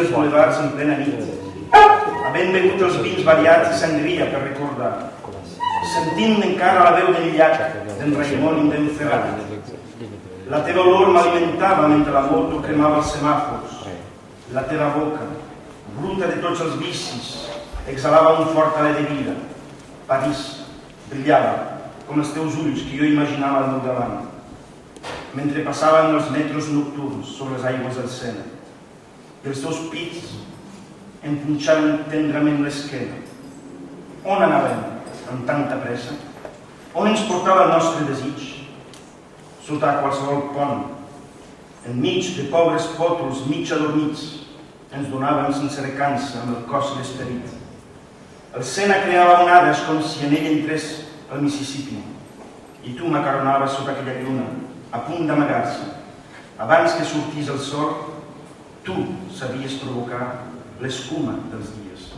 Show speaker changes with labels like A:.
A: els bulevards en plena nit, havent begut els vins variats i sangria per recordar, sentint encara la veu del llac d'en Raimon i d'en Ferrat. La teva olor m'alimentava mentre la moto cremava els semàfors. La teva boca, bruta de tots els vicis, exhalava un fort alè de vida. París brillava com els teus ulls que jo imaginava al meu davant, mentre passaven els metros nocturns sobre les aigües del Sena. I els teus pits em punxaven tendrament l'esquena. On anàvem amb tanta pressa? On ens portava el nostre desig? Sota qualsevol pont, enmig de pobres pòtols mig adormits, ens donàvem sense recança amb el cos i l'esperit. El Sena creava onades com si en ell entrés el Mississippi, i tu m'acaronaves sota aquella lluna, a punt d'amagar-se. Abans que sortís el sol, tu sabies provocar l'escuma dels dies.